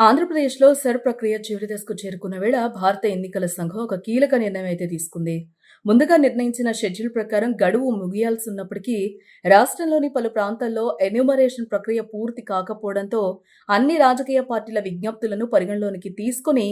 ఆంధ్రప్రదేశ్లో సర్ ప్రక్రియ చివరి దశకు చేరుకున్న వేళ భారత ఎన్నికల సంఘం ఒక కీలక నిర్ణయం అయితే తీసుకుంది. ముందుగా నిర్ణయించిన షెడ్యూల్ ప్రకారం గడువు ముగియాల్సి ఉన్నప్పటికీ రాష్ట్రంలోని పలు ప్రాంతాల్లో ఎన్యూమరేషన్ ప్రక్రియ పూర్తి కాకపోవడంతో అన్ని రాజకీయ పార్టీల విజ్ఞప్తులను పరిగణలోనికి తీసుకుని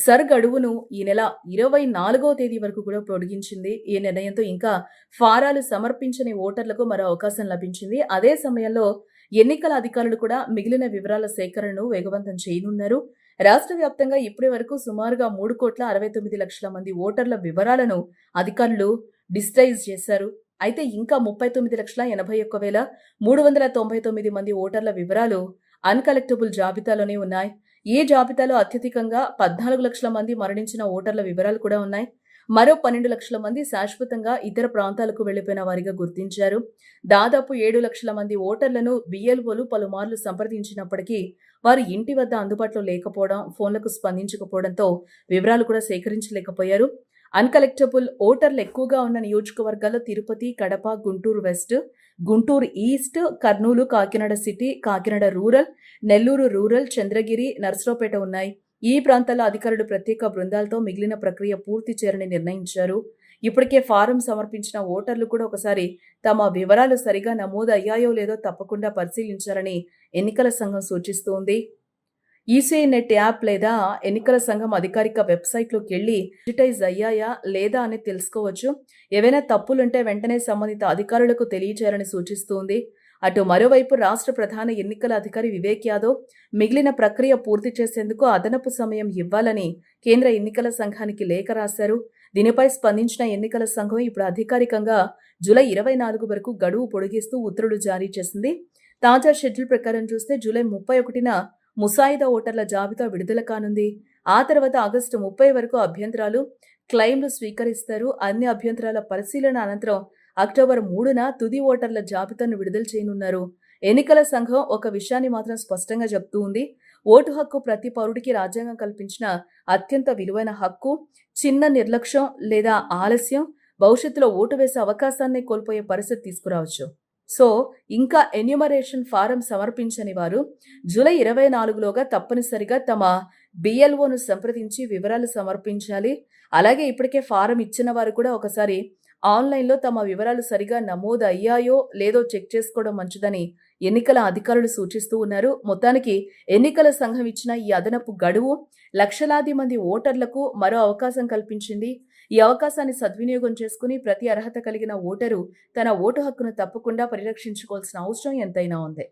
సర్ గడువును ఈ నెల 24వ తేదీ వరకు కూడా పొడిగించింది. ఈ నిర్ణయంతో ఇంకా ఫారాలు సమర్పించని ఓటర్లకు మరో అవకాశం లభించింది. అదే సమయంలో ఎన్నికల అధికారులు కూడా మిగిలిన వివరాల సేకరణను వేగవంతం చేయనున్నారు. రాష్ట్ర వ్యాప్తంగా ఇప్పటి వరకు సుమారుగా 3,69,00,000 మంది ఓటర్ల వివరాలను అధికారులు డిజిటైజ్ చేశారు. అయితే ఇంకా 39,81,399 మంది ఓటర్ల వివరాలు అన్కలెక్టబుల్ జాబితాలోనే ఉన్నాయి. ఈ జాబితాలో అత్యధికంగా 14 లక్షల మంది మరణించిన ఓటర్ల వివరాలు కూడా ఉన్నాయి. మరో 12 లక్షల మంది శాశ్వతంగా ఇతర ప్రాంతాలకు వెళ్లిపోయిన వారిగా గుర్తించారు. దాదాపు 7 లక్షల మంది ఓటర్లను బిఎల్ఓలు పలుమార్లు సంప్రదించినప్పటికీ వారు ఇంటి వద్ద అందుబాటులో లేకపోవడం, ఫోన్లకు స్పందించకపోవడంతో వివరాలు కూడా సేకరించలేకపోయారు. అన్కలెక్టబుల్ ఓటర్లు ఎక్కువగా ఉన్న నియోజకవర్గాల్లో Tirupati, Kadapa, Guntur west, Guntur east, Kurnool, Kakinada city, Kakinada rural, Nellore rural, Chandragiri, Narasaraopet ఉన్నాయి. ఈ ప్రాంతాల్లో అధికారులు ప్రత్యేక బృందాలతో మిగిలిన ప్రక్రియ పూర్తి చేయాలని నిర్ణయించారు. ఇప్పటికే ఫారం సమర్పించిన ఓటర్లు కూడా ఒకసారి తమ వివరాలు సరిగా నమోదు అయ్యాయో లేదో తప్పకుండా పరిశీలించాలని ఎన్నికల సంఘం సూచిస్తోంది. ఈసీఐ నెట్ యాప్ లేదా ఎన్నికల సంఘం అధికారిక వెబ్సైట్లోకి వెళ్లి డిజిటైజ్ అయ్యాయా లేదా అని తెలుసుకోవచ్చు. ఏవైనా తప్పులుంటే వెంటనే సంబంధిత అధికారులకు తెలియజేయాలని సూచిస్తోంది. అటు మరోవైపు రాష్ట్ర ప్రధాన ఎన్నికల అధికారి వివేక్ యాదవ్ మిగిలిన ప్రక్రియ పూర్తి చేసేందుకు అదనపు సమయం ఇవ్వాలని కేంద్ర ఎన్నికల సంఘానికి లేఖ రాశారు. దీనిపై స్పందించిన ఎన్నికల సంఘం ఇప్పుడు అధికారికంగా జూలై 24 వరకు గడువు పొడిగిస్తూ ఉత్తర్వులు జారీ చేసింది. తాజా షెడ్యూల్ ప్రకారం చూస్తే జూలై 31న ముసాయిదా ఓటర్ల జాబితా విడుదల కానుంది. ఆ తర్వాత ఆగస్టు 30 వరకు అభ్యంతరాలు, క్లెయిమ్లు స్వీకరిస్తారు. అన్ని అభ్యంతరాల పరిశీలన అనంతరం అక్టోబర్ 3న తుది ఓటర్ల జాబితాను విడుదల చేయనున్నారు. ఎన్నికల సంఘం ఒక విషయాన్ని మాత్రం స్పష్టంగా చెప్తూ ఉంది. ఓటు హక్కు ప్రతి పౌరుడికి రాజ్యాంగం కల్పించిన అత్యంత విలువైన హక్కు. చిన్న నిర్లక్ష్యం లేదా ఆలస్యం భవిష్యత్తులో ఓటు వేసే అవకాశాన్ని కోల్పోయే పరిస్థితి తీసుకురావచ్చు. సో ఇంకా ఎన్యూమరేషన్ ఫారం సమర్పించని వారు జూలై 24లోగా తప్పనిసరిగా తమ బిఎల్ఓను సంప్రదించి వివరాలు సమర్పించాలి. అలాగే ఇప్పటికే ఫారం ఇచ్చిన వారు కూడా ఒకసారి ఆన్లైన్లో తమ వివరాలు సరిగా నమోదు అయ్యాయో లేదో చెక్ చేసుకోవడం మంచిదని ఎన్నికల అధికారులు సూచిస్తూ ఉన్నారు. మొత్తానికి ఎన్నికల సంఘం ఇచ్చిన ఈ అదనపు గడువు లక్షలాది మంది ఓటర్లకు మరో అవకాశం కల్పించింది. ఈ అవకాశాన్ని సద్వినియోగం చేసుకుని ప్రతి అర్హత కలిగిన ఓటరు తన ఓటు హక్కును తప్పకుండా పరిరక్షించుకోవాల్సిన అవసరం ఎంతైనా ఉంది.